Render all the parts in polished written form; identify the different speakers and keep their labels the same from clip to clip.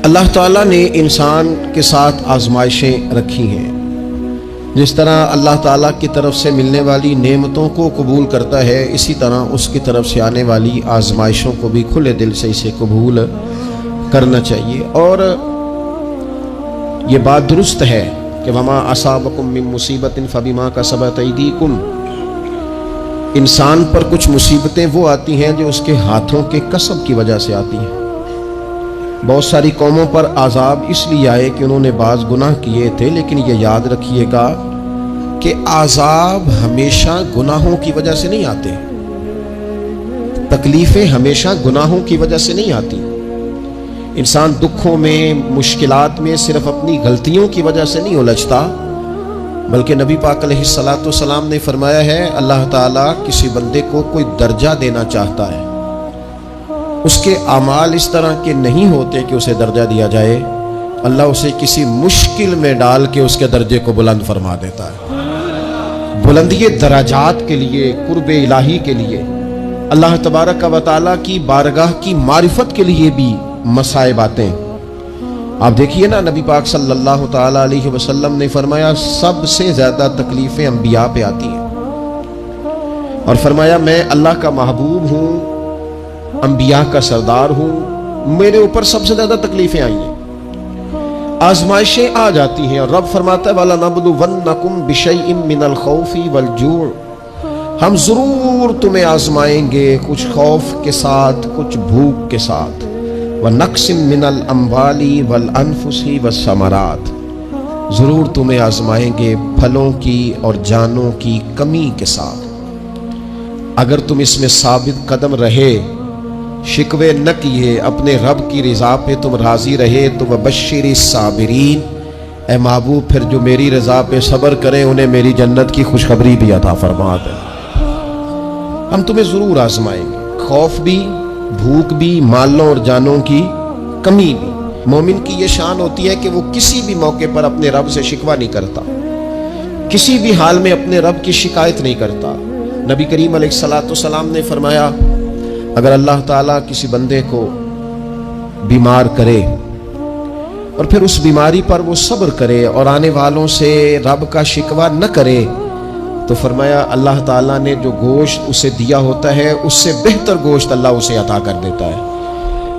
Speaker 1: اللہ تعالیٰ نے انسان کے ساتھ آزمائشیں رکھی ہیں۔ جس طرح اللہ تعالیٰ کی طرف سے ملنے والی نعمتوں کو قبول کرتا ہے، اسی طرح اس کی طرف سے آنے والی آزمائشوں کو بھی کھلے دل سے اسے قبول کرنا چاہیے۔ اور یہ بات درست ہے کہ وما اصابکم من مصیبت فبما کسبت ایدیکم، انسان پر کچھ مصیبتیں وہ آتی ہیں جو اس کے ہاتھوں کے کسب کی وجہ سے آتی ہیں۔ بہت ساری قوموں پر عذاب اس لیے آئے کہ انہوں نے بعض گناہ کیے تھے، لیکن یہ یاد رکھیے گا کہ عذاب ہمیشہ گناہوں کی وجہ سے نہیں آتے، تکلیفیں ہمیشہ گناہوں کی وجہ سے نہیں آتی۔ انسان دکھوں میں، مشکلات میں صرف اپنی غلطیوں کی وجہ سے نہیں الجھتا، بلکہ نبی پاک علیہ السلام نے فرمایا ہے اللہ تعالیٰ کسی بندے کو کوئی درجہ دینا چاہتا ہے، اس کے اعمال اس طرح کے نہیں ہوتے کہ اسے درجہ دیا جائے، اللہ اسے کسی مشکل میں ڈال کے اس کے درجے کو بلند فرما دیتا ہے۔ بلندی درجات کے لیے، قرب الہی کے لیے، اللہ تبارک و تعالیٰ کی بارگاہ کی معرفت کے لیے بھی مصائب آتے ہیں۔ آپ دیکھیے نا، نبی پاک صلی اللہ تعالیٰ علیہ وسلم نے فرمایا سب سے زیادہ تکلیفیں انبیاء پہ آتی ہیں، اور فرمایا میں اللہ کا محبوب ہوں، انبیاء کا سردار ہوں، میرے اوپر سب سے زیادہ تکلیفیں آئی ہیں، آزمائشیں آ جاتی ہیں۔ اور رب فرماتا ہے وَلَنَبْلُوَنَّكُمْ بِشَيْءٍ مِّنَ الْخَوْفِ وَالْجُوعِ، ہم ضرور تمہیں آزمائیں گے، کچھ خوف کے ساتھ، کچھ بھوک کے ساتھ، وَنَقْصٍ مِّنَ الْأَمْوَالِ وَالْأَنفُسِ وَالثَّمَرَاتِ، ضرور تمہیں آزمائیں گے پھلوں کی اور جانوں کی کمی کے ساتھ۔ اگر تم اس میں ثابت قدم رہے، شکوے نہ کیے، اپنے رب کی رضا پہ تم راضی رہے، تو وَبَشِّرِ الصَّابِرِينَ، اے محبوب پھر جو میری رضا پہ صبر کریں انہیں میری جنت کی خوشخبری بھی عطا فرما دے۔ ہم تمہیں ضرور آزمائیں گے، خوف بھی، بھوک بھی، مالوں اور جانوں کی کمی بھی۔ مومن کی یہ شان ہوتی ہے کہ وہ کسی بھی موقع پر اپنے رب سے شکوہ نہیں کرتا، کسی بھی حال میں اپنے رب کی شکایت نہیں کرتا۔ نبی کریم علیہ السلام نے فرمایا اگر اللہ تعالیٰ کسی بندے کو بیمار کرے اور پھر اس بیماری پر وہ صبر کرے اور آنے والوں سے رب کا شکوہ نہ کرے، تو فرمایا اللہ تعالیٰ نے جو گوشت اسے دیا ہوتا ہے اس سے بہتر گوشت اللہ اسے عطا کر دیتا ہے۔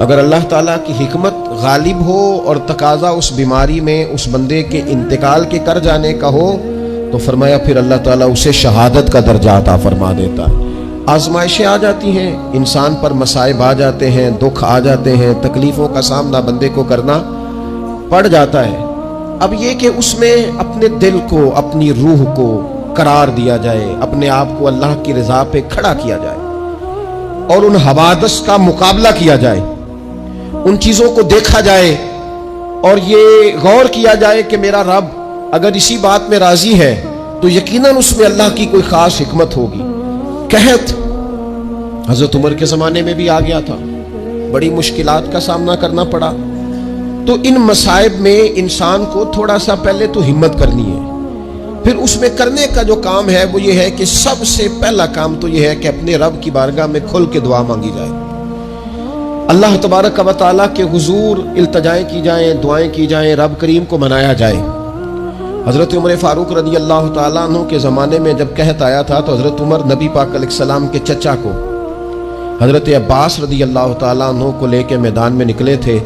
Speaker 1: اگر اللہ تعالیٰ کی حکمت غالب ہو اور تقاضا اس بیماری میں اس بندے کے انتقال کے کر جانے کا ہو، تو فرمایا پھر اللہ تعالیٰ اسے شہادت کا درجہ عطا فرما دیتا ہے۔ آزمائشیں آ جاتی ہیں، انسان پر مصائب آ جاتے ہیں، دکھ آ جاتے ہیں، تکلیفوں کا سامنا بندے کو کرنا پڑ جاتا ہے۔ اب یہ کہ اس میں اپنے دل کو، اپنی روح کو قرار دیا جائے، اپنے آپ کو اللہ کی رضا پہ کھڑا کیا جائے اور ان حوادث کا مقابلہ کیا جائے، ان چیزوں کو دیکھا جائے اور یہ غور کیا جائے کہ میرا رب اگر اسی بات میں راضی ہے تو یقیناً اس میں اللہ کی کوئی خاص حکمت ہوگی۔ قحط حضرت عمر کے زمانے میں بھی آ گیا تھا، بڑی مشکلات کا سامنا کرنا پڑا۔ تو ان مصائب میں انسان کو تھوڑا سا پہلے تو ہمت کرنی ہے، پھر اس میں کرنے کا جو کام ہے وہ یہ ہے کہ سب سے پہلا کام تو یہ ہے کہ اپنے رب کی بارگاہ میں کھل کے دعا مانگی جائے، اللہ تبارک و تعالیٰ کے حضور التجائیں کی جائیں، دعائیں کی جائیں، رب کریم کو منایا جائے۔ حضرت عمر فاروق رضی اللہ تعالیٰ عنہ کے زمانے میں جب قحط آیا تھا تو حضرت عمر نبی پاک علیہ السلام کے چچا کو حضرت عباس رضی اللہ تعالیٰ عنہ کو لے کے میدان میں نکلے تھے،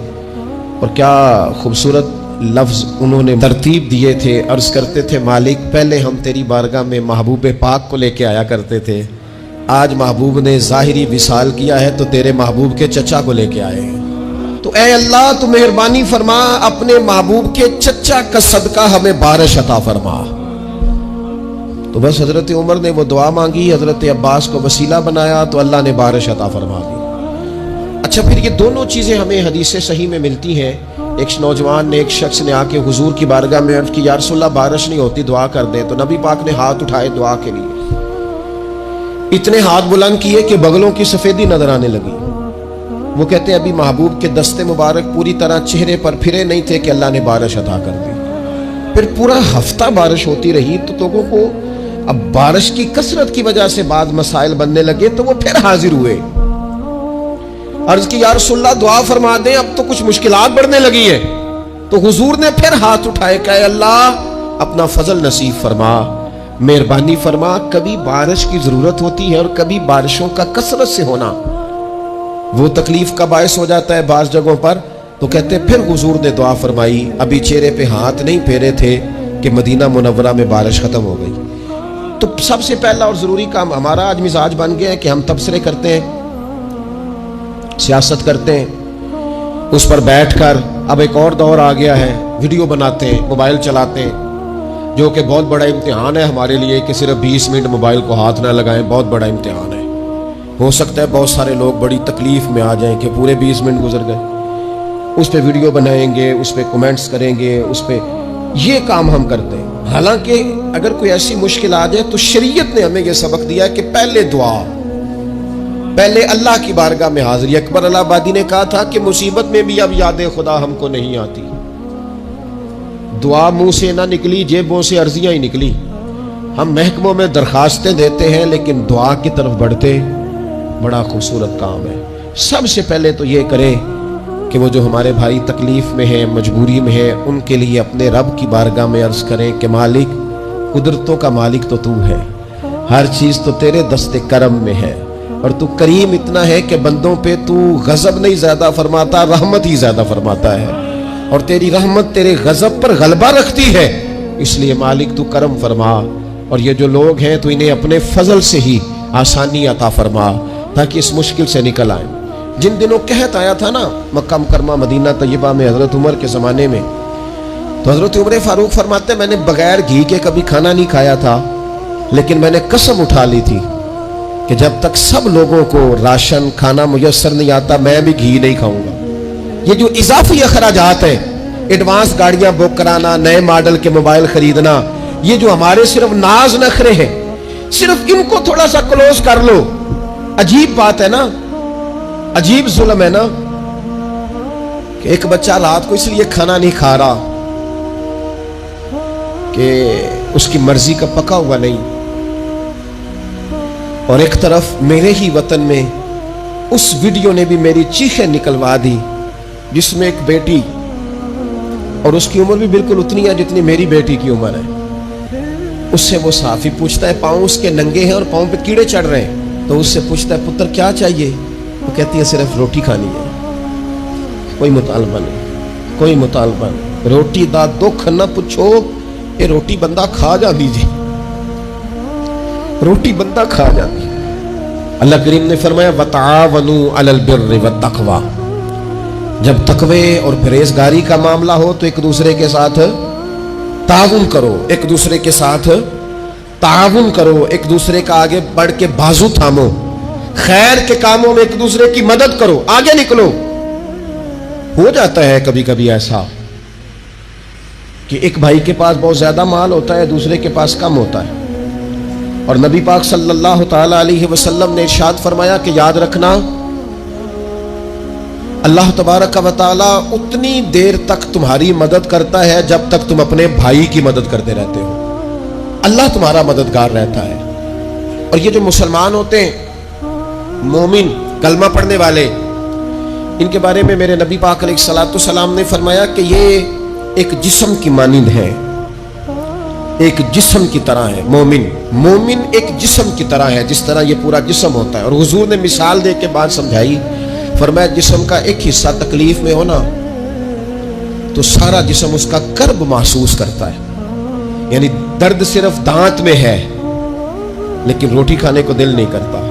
Speaker 1: اور کیا خوبصورت لفظ انہوں نے ترتیب دیے تھے، عرض کرتے تھے مالک پہلے ہم تیری بارگاہ میں محبوب پاک کو لے کے آیا کرتے تھے، آج محبوب نے ظاہری وصال کیا ہے تو تیرے محبوب کے چچا کو لے کے آئے ہیں، تو اے اللہ تو مہربانی فرما اپنے محبوب کے چچا کا صدقہ ہمیں بارش عطا فرما۔ تو بس حضرت عمر نے وہ دعا مانگی، حضرت عباس کو وسیلہ بنایا تو اللہ نے بارش عطا فرما دی۔ اچھا پھر یہ دونوں چیزیں ہمیں حدیث صحیح میں ملتی ہیں۔ ایک نوجوان نے، ایک شخص نے آ کے حضور کی بارگاہ میں عرض کی یا رسول اللہ بارش نہیں ہوتی، دعا کر دیں، تو نبی پاک نے ہاتھ اٹھائے دعا کے لیے، اتنے ہاتھ بلند کیے کہ بغلوں کی سفیدی نظر آنے لگی۔ وہ کہتے ہیں ابھی محبوب کے دستے مبارک پوری طرح چہرے پر پھرے نہیں تھے کہ اللہ نے بارش عطا کر دی۔ پھر پورا ہفتہ بارش ہوتی رہی تو لوگوں کو اب بارش کی کثرت کی وجہ سے بعض مسائل بننے لگے، تو وہ پھر حاضر ہوئے عرض کی یا رسول اللہ دعا فرما دیں، اب تو کچھ مشکلات بڑھنے لگی ہیں۔ تو حضور نے پھر ہاتھ اٹھائے، کہا اے اللہ اپنا فضل نصیب فرما، مہربانی فرما۔ کبھی بارش کی ضرورت ہوتی ہے اور کبھی بارشوں کا کثرت سے ہونا وہ تکلیف کا باعث ہو جاتا ہے بعض جگہوں پر۔ تو کہتے پھر حضور نے دعا فرمائی، ابھی چہرے پہ ہاتھ نہیں پھیرے تھے کہ مدینہ منورہ میں بارش ختم ہو گئی۔ تو سب سے پہلا اور ضروری کام ہمارا آج مزاج بن گیا ہے کہ ہم تبصرے کرتے ہیں، سیاست کرتے ہیں، اس پر بیٹھ کر اب ایک اور دور آ گیا ہے، ویڈیو بناتے ہیں، موبائل چلاتے ہیں، جو کہ بہت بڑا امتحان ہے ہمارے لیے کہ صرف 20 منٹ موبائل کو ہاتھ نہ لگائیں، بہت بڑا امتحان ہے۔ ہو سکتا ہے بہت سارے لوگ بڑی تکلیف میں آ جائیں کہ پورے 20 منٹ گزر گئے، اس پہ ویڈیو بنائیں گے، اس پہ کومنٹس کریں گے، اس پہ یہ کام ہم کرتے ہیں۔ حالانکہ اگر کوئی ایسی مشکل آ جائے تو شریعت نے ہمیں یہ سبق دیا ہے کہ پہلے دعا، پہلے اللہ کی بارگاہ میں حاضری۔ اکبر الہ آبادی نے کہا تھا کہ مصیبت میں بھی اب یاد خدا ہم کو نہیں آتی، دعا منہ سے نہ نکلی، جیبوں سے عرضیاں ہی نکلی۔ ہم محکموں میں درخواستیں دیتے ہیں لیکن دعا کی طرف بڑھتے بڑا خوبصورت کام ہے۔ سب سے پہلے تو یہ کریں کہ وہ جو ہمارے بھائی تکلیف میں ہیں، مجبوری میں ہیں، ان کے لیے اپنے رب کی بارگاہ میں عرض کریں کہ مالک، قدرتوں کا مالک تو تو ہے، ہر چیز تو تیرے دست کرم میں ہے، اور تو کریم اتنا ہے کہ بندوں پہ تو غضب نہیں زیادہ فرماتا، رحمت ہی زیادہ فرماتا ہے، اور تیری رحمت تیرے غضب پر غلبہ رکھتی ہے۔ اس لیے مالک تو کرم فرما، اور یہ جو لوگ ہیں تو انہیں اپنے فضل سے ہی آسانی عطا فرما تاکہ اس مشکل سے نکل آئیں۔ جن دنوں قحط آیا تھا نا مکہ مکرمہ مدینہ طیبہ میں حضرت عمر کے زمانے میں، تو حضرت عمر فاروق فرماتے ہیں میں نے بغیر گھی کے کبھی کھانا نہیں کھایا تھا، لیکن میں نے قسم اٹھا لی تھی کہ جب تک سب لوگوں کو راشن کھانا میسر نہیں آتا میں بھی گھی نہیں کھاؤں گا۔ یہ جو اضافی اخراجات ہیں، ایڈوانس گاڑیاں بک کرانا، نئے ماڈل کے موبائل خریدنا، یہ جو ہمارے صرف ناز نخرے ہیں، صرف ان کو تھوڑا سا کلوز کر لو۔ عجیب بات ہے نا، عجیب ظلم ہے نا کہ ایک بچہ رات کو اس لیے کھانا نہیں کھا رہا کہ اس کی مرضی کا پکا ہوا نہیں، اور ایک طرف میرے ہی وطن میں اس ویڈیو نے بھی میری چیخیں نکلوا دی جس میں ایک بیٹی، اور اس کی عمر بھی بالکل اتنی ہے جتنی میری بیٹی کی عمر ہے، اس سے وہ صحافی پوچھتا ہے پاؤں اس کے ننگے ہیں اور پاؤں پہ کیڑے چڑھ رہے ہیں، تو اس سے پوچھتا ہے پتر کیا چاہیے؟ وہ کہتی ہے صرف روٹی کھانی ہے، کوئی مطالبہ نہیں، کوئی مطالبہ نہیں، روٹی دا دکھ نہ پوچھو، یہ روٹی بندہ کھا جا دیجیے، روٹی بندہ کھا جاتی۔ اللہ کریم نے فرمایا وَتَعَاوَنُوا عَلَى الْبِرِّ وَالتَّقْوَى، جب تقوی اور پرہیزگاری کا معاملہ ہو تو ایک دوسرے کے ساتھ تعاون کرو، ایک دوسرے کے ساتھ تعاون کرو، ایک دوسرے کا آگے بڑھ کے بازو تھامو، خیر کے کاموں میں ایک دوسرے کی مدد کرو، آگے نکلو۔ ہو جاتا ہے کبھی کبھی ایسا کہ ایک بھائی کے پاس بہت زیادہ مال ہوتا ہے، دوسرے کے پاس کم ہوتا ہے، اور نبی پاک صلی اللہ تعالی علیہ وسلم نے ارشاد فرمایا کہ یاد رکھنا اللہ تبارک و تعالی اتنی دیر تک تمہاری مدد کرتا ہے جب تک تم اپنے بھائی کی مدد کرتے رہتے ہو، اللہ تمہارا مددگار رہتا ہے۔ اور یہ جو مسلمان ہوتے ہیں، مومن، کلمہ پڑھنے والے، ان کے بارے میں میرے نبی پاک علیہ الصلوۃ والسلام نے فرمایا کہ یہ ایک جسم کی مانند ہے، ایک جسم کی طرح ہے۔ مومن ایک جسم کی طرح ہے، جس طرح یہ پورا جسم ہوتا ہے۔ اور حضور نے مثال دے کے بات سمجھائی، فرمایا جسم کا ایک حصہ تکلیف میں ہونا تو سارا جسم اس کا کرب محسوس کرتا ہے، یعنی درد صرف دانت میں ہے لیکن روٹی کھانے کو دل نہیں کرتا،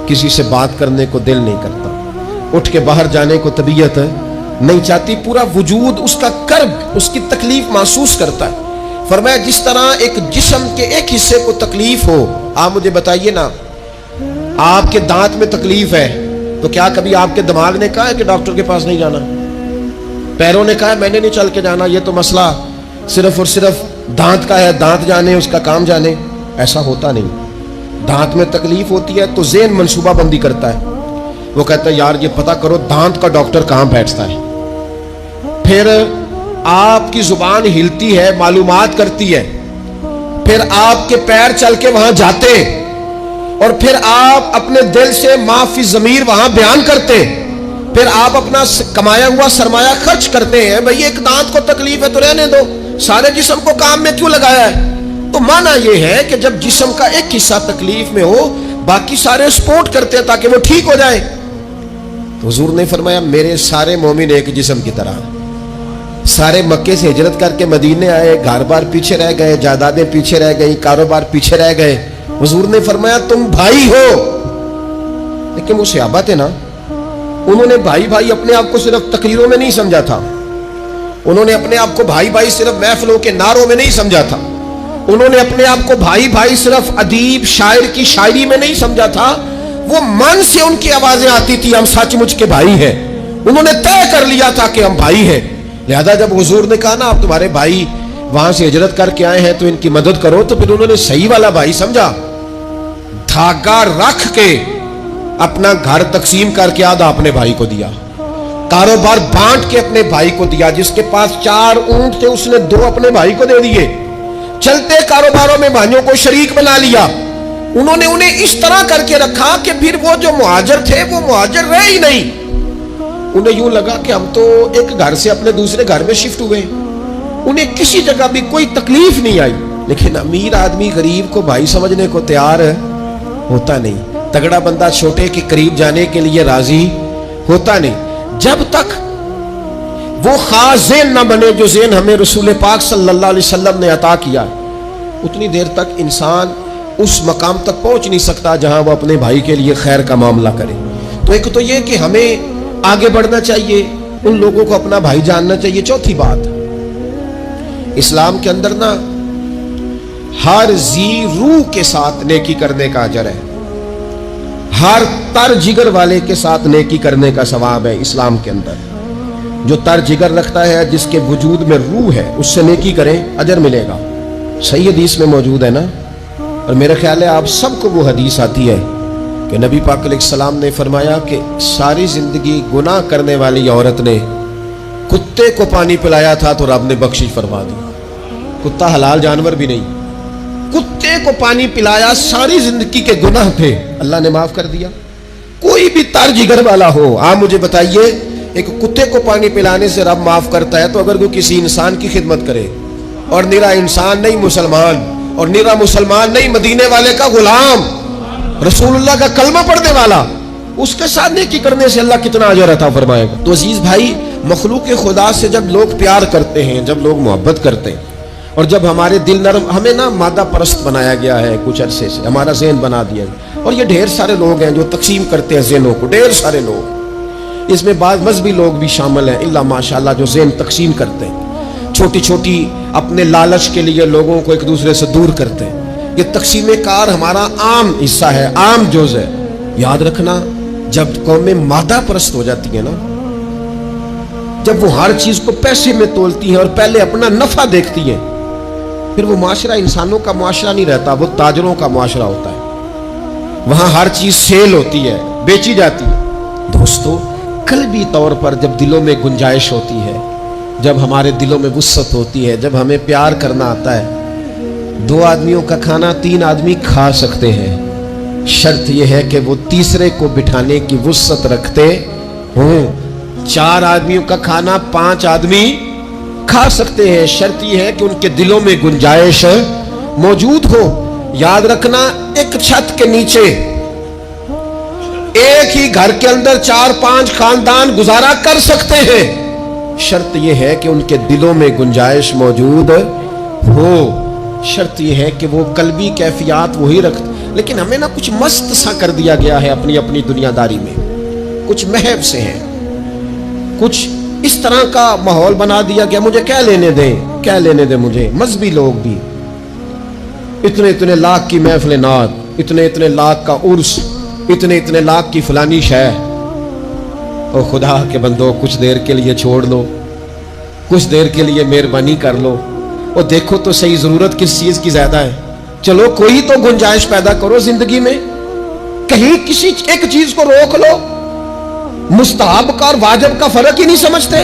Speaker 1: کسی سے بات کرنے کو دل نہیں کرتا، اٹھ کے باہر جانے کو طبیعت نہیں چاہتی، پورا وجود اس کا کرب، اس کی تکلیف محسوس کرتا ہے۔ فرمایا جس طرح ایک جسم کے ایک حصے کو تکلیف ہو، آپ مجھے بتائیے نا، آپ کے دانت میں تکلیف ہے تو کیا کبھی آپ کے دماغ نے کہا ہے کہ ڈاکٹر کے پاس نہیں جانا؟ پیروں نے کہا ہے میں نے نہیں چل کے جانا، یہ تو مسئلہ صرف اور صرف دانت کا ہے، دانت جانے، اس کا کام جانے؟ ایسا ہوتا نہیں۔ دانت میں تکلیف ہوتی ہے تو ذہن منصوبہ بندی کرتا ہے، وہ کہتا ہے یار یہ پتہ کرو دانت کا ڈاکٹر کہاں بیٹھتا ہے، پھر آپ کی زبان ہلتی ہے، معلومات کرتی ہے، پھر آپ کے پیر چل کے وہاں جاتے، اور پھر آپ اپنے دل سے ما فی ضمیر وہاں بیان کرتے، پھر آپ اپنا کمایا ہوا سرمایہ خرچ کرتے ہیں، بھئی ایک دانت کو تکلیف ہے تو رہنے دو، سارے جسم کو کام میں کیوں لگایا ہے؟ تو معنی یہ ہے کہ جب جسم کا ایک حصہ تکلیف میں ہو، باقی سارے سپورٹ کرتے ہیں تاکہ وہ ٹھیک ہو جائے۔ تو حضور نے فرمایا میرے سارے مومن ایک جسم کی طرح، سارے مکے سے ہجرت کر کے مدینے آئے، گھر بار پیچھے رہ گئے، جائیدادیں پیچھے رہ گئی، کاروبار پیچھے رہ گئے، حضور نے فرمایا تم بھائی ہو۔ لیکن وہ صحابہ تھے نا، انہوں نے بھائی بھائی اپنے آپ کو صرف تقریروں میں نہیں سمجھا تھا، انہوں نے اپنے آپ کو بھائی بھائی صرف محفلوں کے نعروں میں نہیں سمجھا تھا، انہوں نے اپنے آپ کو بھائی بھائی صرف ادیب شاعر کی شاعری میں نہیں سمجھا تھا، وہ من سے ان کی آوازیں آتی تھی ہم سچ مچ کے بھائی ہیں، انہوں نے طے کر لیا تھا کہ ہم بھائی ہیں۔ لہذا جب حضور نے کہا نا آپ تمہارے بھائی وہاں سے ہجرت کر کے آئے ہیں تو ان کی مدد کرو، تو پھر انہوں نے صحیح والا بھائی سمجھا، دھاگا رکھ کے اپنا گھر تقسیم کر کے آدھا اپنے بھائی کو دیا، کاروبار بانٹ کے اپنے بھائی کو دیا، جس کے پاس 4 اونٹ تھے اس نے 2 اپنے بھائی کو دے دیے، چلتے کاروباروں میں بھائیوں کو شریک بنا لیا۔ انہوں نے انہیں اس طرح کر کے رکھا کہ پھر وہ جو مہاجر تھے وہ مہاجر رہے ہی نہیں، انہیں یوں لگا کہ ہم تو ایک گھر سے اپنے دوسرے گھر میں شفٹ ہوئے، انہیں کسی جگہ بھی کوئی تکلیف نہیں آئی۔ لیکن امیر آدمی غریب کو بھائی سمجھنے کو تیار ہوتا نہیں، تگڑا بندہ چھوٹے کے قریب جانے کے لیے راضی ہوتا نہیں، جب تک وہ خاص ذہن نہ بنے جو ذہن ہمیں رسول پاک صلی اللہ علیہ وسلم نے عطا کیا، اتنی دیر تک انسان اس مقام تک پہنچ نہیں سکتا جہاں وہ اپنے بھائی کے لیے خیر کا معاملہ کرے۔ تو ایک تو یہ کہ ہمیں آگے بڑھنا چاہیے، ان لوگوں کو اپنا بھائی جاننا چاہیے۔ چوتھی بات، اسلام کے اندر نا ہر ذی روح کے ساتھ نیکی کرنے کا اجر ہے، ہر تر جگر والے کے ساتھ نیکی کرنے کا ثواب ہے۔ اسلام کے اندر جو تر جگر رکھتا ہے، جس کے وجود میں روح ہے، اس سے نیکی کریں اجر ملے گا، صحیح حدیث میں موجود ہے نا۔ اور میرا خیال ہے آپ سب کو وہ حدیث آتی ہے کہ نبی پاک علیہ السلام نے فرمایا کہ ساری زندگی گناہ کرنے والی عورت نے کتے کو پانی پلایا تھا تو رب نے بخشش فرما دی، کتا حلال جانور بھی نہیں، کتے کو پانی پلایا، ساری زندگی کے گناہ تھے، اللہ نے معاف کر دیا۔ کوئی بھی تر جگر والا ہو، آپ مجھے بتائیے ایک کتے کو پانی پلانے سے رب معاف کرتا ہے، تو اگر کوئی کسی انسان کی خدمت کرے، اور نرا انسان نہیں مسلمان، اور نرا مسلمان نہیں مدینے والے کا غلام، رسول اللہ کا کلمہ پڑھنے والا، اس کے ساتھ نیکی کرنے سے اللہ کتنا اجر عطا فرمائے گا۔ تو عزیز بھائی، مخلوق خدا سے جب لوگ پیار کرتے ہیں، جب لوگ محبت کرتے ہیں، اور جب ہمارے دل نرم، ہمیں نا مادہ پرست بنایا گیا ہے کچھ عرصے سے، ہمارا ذہن بنا دیا ہے، اور یہ ڈھیر سارے لوگ ہیں جو تقسیم کرتے ہیں ذہنوں کو، ڈھیر سارے لوگ، اس میں بعض مذہبی لوگ بھی شامل ہیں الا ماشاءاللہ، جو ذہن تقسیم کرتے ہیں، چھوٹی چھوٹی اپنے لالچ کے لیے لوگوں کو ایک دوسرے سے دور کرتے ہیں۔ یہ تقسیم کار ہمارا عام حصہ ہے، عام جز ہے۔ یاد رکھنا، جب قومیں مادہ پرست ہو جاتی ہیں نا، جب وہ ہر چیز کو پیسے میں تولتی ہیں اور پہلے اپنا نفع دیکھتی ہیں، پھر وہ معاشرہ انسانوں کا معاشرہ نہیں رہتا، وہ تاجروں کا معاشرہ ہوتا ہے، وہاں ہر چیز سیل ہوتی ہے، بیچی جاتی ہے۔ دوستو، قلبی طور پر جب دلوں میں گنجائش ہوتی ہے، جب ہمارے دلوں میں وسعت ہوتی ہے، جب ہمیں پیار کرنا آتا ہے، 2 آدمیوں کا کھانا 3 آدمی کھا سکتے ہیں، شرط یہ ہے کہ وہ تیسرے کو بٹھانے کی وسعت رکھتے ہوں۔ 4 آدمیوں کا کھانا 5 آدمی کھا سکتے ہیں، شرط یہ ہے کہ ان کے دلوں میں گنجائش موجود ہو۔ یاد رکھنا، ایک چھت کے نیچے ایک ہی گھر کے اندر 4-5 خاندان گزارا کر سکتے ہیں، شرط یہ ہے کہ ان کے دلوں میں گنجائش موجود ہو، شرط یہ ہے کہ وہ قلبی کیفیات وہی رکھتے۔ لیکن ہمیں نا کچھ مست سا کر دیا گیا ہے اپنی اپنی دنیا داری میں، کچھ محب سے ہیں، کچھ اس طرح کا ماحول بنا دیا گیا، مجھے کیا لینے دیں، کیا لینے دیں مجھے۔ مذہبی لوگ بھی اتنے لاکھ کی محفل نعت، اتنے لاکھ کا عرس، اتنے لاکھ کی فلانی شے، اور خدا کے بندو کچھ دیر کے لیے چھوڑ لو، کچھ دیر کے لیے مہربانی کر لو، اور دیکھو تو صحیح ضرورت کس چیز کی زیادہ ہے۔ چلو کوئی تو گنجائش پیدا کرو زندگی میں، کہیں کسی ایک چیز کو روک لو۔ مستحب کا اور واجب کا فرق ہی نہیں سمجھتے۔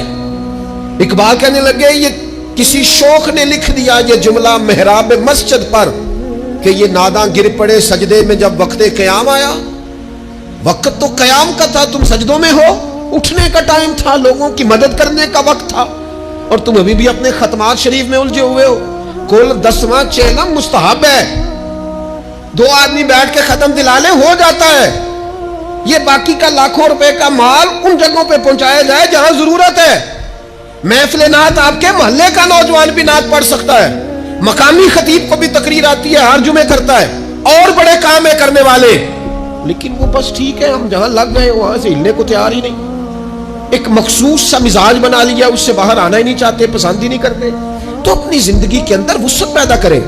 Speaker 1: اقبال کہنے لگے، یہ کسی شوخ نے لکھ دیا یہ جملہ محراب مسجد پر کہ یہ ناداں گر پڑے سجدے میں جب وقت قیام آیا۔ وقت تو قیام کا تھا، تم سجدوں میں ہو، اٹھنے کا ٹائم تھا، لوگوں کی مدد کرنے کا وقت تھا، اور تم ابھی بھی اپنے ختمات شریف میں الجھے ہوئے ہو۔ کل 10واں چہلم مستحب ہے، 2 آدمی بیٹھ کے ختم دلا لے ہو جاتا ہے۔ یہ باقی کا لاکھوں روپے کا مال ان جگہوں پہ پہنچایا جائے جہاں ضرورت ہے۔ محفل نعت آپ کے محلے کا نوجوان بھی نعت پڑھ سکتا ہے، مقامی خطیب کو بھی تقریر آتی ہے، ہر جمعے کرتا ہے، اور بڑے کام ہے کرنے والے، لیکن وہ بس ٹھیک ہے ہم جہاں لگ گئے وہاں سے ہلنے کو تیار ہی نہیں، ایک مخصوص سا مزاج بنا لیا، اس سے باہر آنا ہی نہیں چاہتے، پسند ہی نہیں کرتے۔ تو اپنی زندگی کے اندر وسعت پیدا کریں،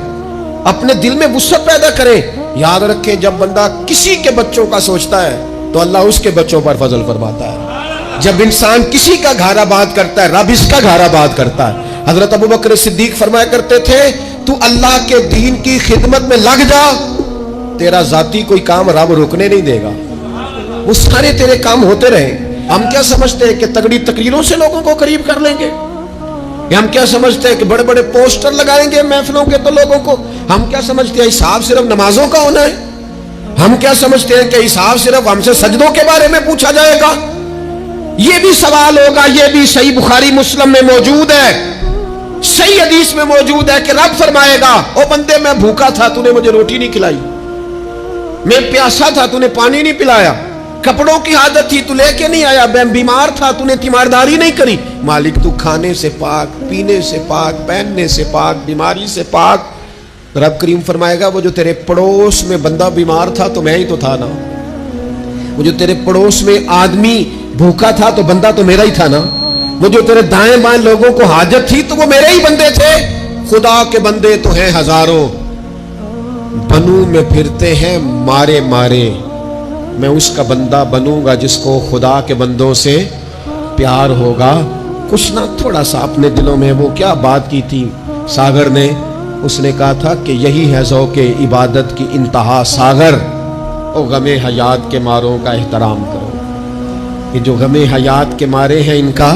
Speaker 1: اپنے دل میں وسعت پیدا کریں۔ یاد رکھیں جب بندہ کسی کے بچوں کا سوچتا ہے تو اللہ اس کے بچوں پر فضل فرماتا ہے۔ جب انسان کسی کا گھر آباد کرتا ہے رب اس کا گھر آباد کرتا ہے۔ حضرت ابوبکر صدیق فرمایا کرتے تھے تو اللہ کے دین کی خدمت میں لگ جا، تیرا ذاتی کوئی کام رب روکنے نہیں دے گا، وہ سارے تیرے کام ہوتے رہیں۔ ہم کیا سمجھتے ہیں کہ تگڑی تقریروں سے لوگوں کو قریب کر لیں گے؟ ہم کیا سمجھتے ہیں کہ بڑے بڑے پوسٹر لگائیں گے محفلوں کے تو لوگوں کو؟ ہم کیا سمجھتے ہیں حساب صرف نمازوں کا ہونا ہے؟ ہم کیا سمجھتے ہیں کہ حساب صرف ہم سے سجدوں کے بارے میں پوچھا جائے گا؟ یہ بھی سوال ہوگا، یہ بھی صحیح بخاری مسلم میں موجود ہے، صحیح حدیث میں موجود ہے کہ رب فرمائے گا او بندے میں بھوکا تھا تو نے مجھے روٹی نہیں کھلائی، میں پیاسا تھا تو نے پانی نہیں پلایا، کپڑوں کی عادت تھی تو لے کے نہیں آیا، میں بیمار تھا تو نے تیمارداری نہیں کری۔ مالک تو کھانے سے پاک، پینے سے پاک، پہننے سے پاک، بیماری سے پاک۔ رب کریم فرمائے گا وہ جو تیرے پڑوس میں بندہ بیمار تھا تو میں ہی تو تھا نا، وہ جو تیرے پڑوس میں آدمی بھوکا تھا تو بندہ تو میرا ہی تھا نا، وہ جو تیرے دائیں بائیں لوگوں کو حاجت تھی تو وہ میرے ہی بندے تھے۔ خدا کے بندے تو ہیں ہزاروں، بنو میں پھرتے ہیں مارے مارے، میں اس کا بندہ بنوں گا جس کو خدا کے بندوں سے پیار ہوگا۔ کچھ نہ تھوڑا سا اپنے دلوں میں وہ کیا بات کی تھی ساگر نے، اس نے کہا تھا کہ یہی ہے ذوق عبادت کی انتہا ساگر، او غم حیات کے ماروں کا احترام کرو۔ یہ جو غم حیات کے مارے ہیں ان کا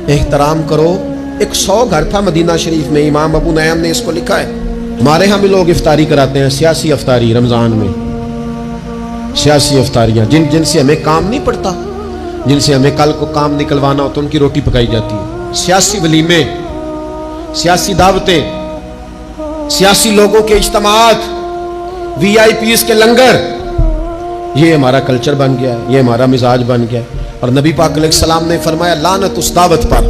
Speaker 1: احترام کرو۔ 100 گھر تھا مدینہ شریف میں، امام ابو نعیم نے اس کو لکھا ہے۔ ہمارے ہاں بھی لوگ افطاری کراتے ہیں، سیاسی افطاری رمضان میں، سیاسی افطاریاں جن سے ہمیں کام نہیں پڑتا، جن سے ہمیں کل کو کام نکلوانا ہو تو ان کی روٹی پکائی جاتی ہے۔ سیاسی ولیمے، سیاسی دعوتیں، سیاسی لوگوں کے اجتماعات، VIP کے لنگر، یہ ہمارا کلچر بن گیا ہے، یہ ہمارا مزاج بن گیا ہے۔ اور نبی پاک علیہ السلام نے فرمایا لعنت اس دعوت پر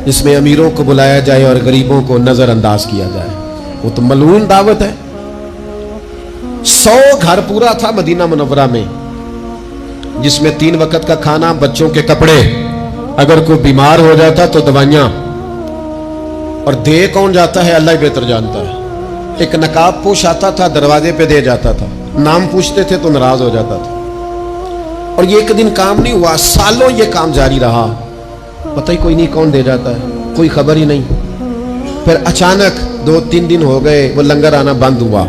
Speaker 1: جس میں امیروں کو بلایا جائے اور غریبوں کو نظر انداز کیا جائے، وہ تو ملعون دعوت ہے۔ 100 گھر پورا تھا مدینہ منورہ میں، جس میں 3 وقت کا کھانا، بچوں کے کپڑے، اگر کوئی بیمار ہو جاتا تو دوائیاں، اور دے کون جاتا ہے اللہ ہی بہتر جانتا ہے۔ ایک نقاب پوش آتا تھا دروازے پہ دے جاتا تھا، نام پوچھتے تھے تو ناراض ہو جاتا تھا، اور یہ ایک دن کام نہیں ہوا، سالوں یہ کام جاری رہا، پتہ ہی کوئی نہیں کون دے جاتا ہے، کوئی خبر ہی نہیں۔ پھر اچانک 2-3 دن ہو گئے، وہ لنگر آنا بند ہوا،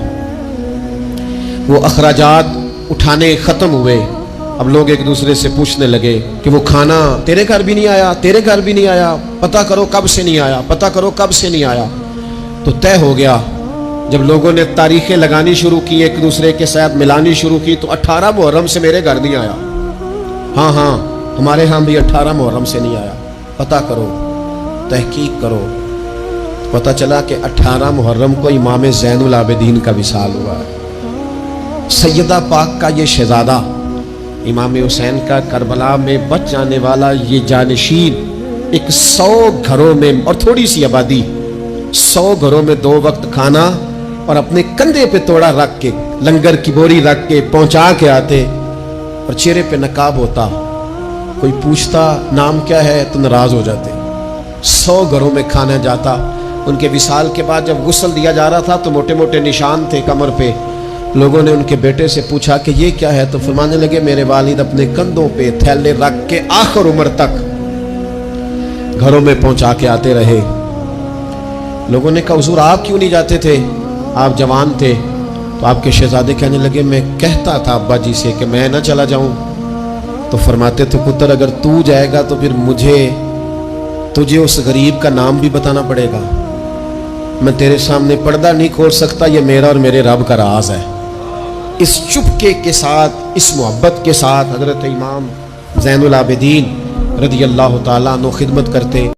Speaker 1: وہ اخراجات اٹھانے ختم ہوئے۔ اب لوگ ایک دوسرے سے پوچھنے لگے کہ وہ کھانا تیرے گھر بھی نہیں آیا، تیرے گھر بھی نہیں آیا، پتہ کرو کب سے نہیں آیا، پتہ کرو کب سے نہیں آیا۔ تو طے ہو گیا، جب لوگوں نے تاریخیں لگانی شروع کی، ایک دوسرے کے ساتھ ملانی شروع کی، تو 18 محرم سے میرے گھر نہیں آیا، ہاں ہمارے ہاں بھی 18 محرم سے نہیں آیا، پتہ کرو، تحقیق کرو۔ پتہ چلا کہ 18 محرم کو امام زین العابدین کا وصال ہوا ہے۔ سیدہ پاک کا یہ شہزادہ، امام حسین کا کربلا میں بچ جانے والا یہ جانشین، ایک 100 گھروں میں اور تھوڑی سی آبادی، 100 گھروں میں 2 وقت کھانا، اور اپنے کندھے پہ توڑا رکھ کے، لنگر کی بوری رکھ کے پہنچا کے آتے، اور چہرے پہ نقاب ہوتا، کوئی پوچھتا نام کیا ہے تو ناراض ہو جاتے۔ 100 گھروں میں کھانا جاتا۔ ان کے وصال کے بعد جب غسل دیا جا رہا تھا تو موٹے موٹے نشان تھے کمر پہ۔ لوگوں نے ان کے بیٹے سے پوچھا کہ یہ کیا ہے، تو فرمانے لگے میرے والد اپنے کندھوں پہ تھیلے رکھ کے آخر عمر تک گھروں میں پہنچا کے آتے رہے۔ لوگوں نے کہا حضور آپ کیوں نہیں جاتے تھے، آپ جوان تھے؟ تو آپ کے شہزادے کہنے لگے میں کہتا تھا ابا جی سے کہ میں نہ چلا جاؤں، تو فرماتے تھے پتر اگر تو جائے گا تو پھر تجھے اس غریب کا نام بھی بتانا پڑے گا، میں تیرے سامنے پردہ نہیں کھول سکتا، یہ میرا اور میرے رب کا راز ہے۔ اس چپکے کے ساتھ، اس محبت کے ساتھ حضرت امام زین العابدین رضی اللہ تعالیٰ عنہ خدمت کرتے.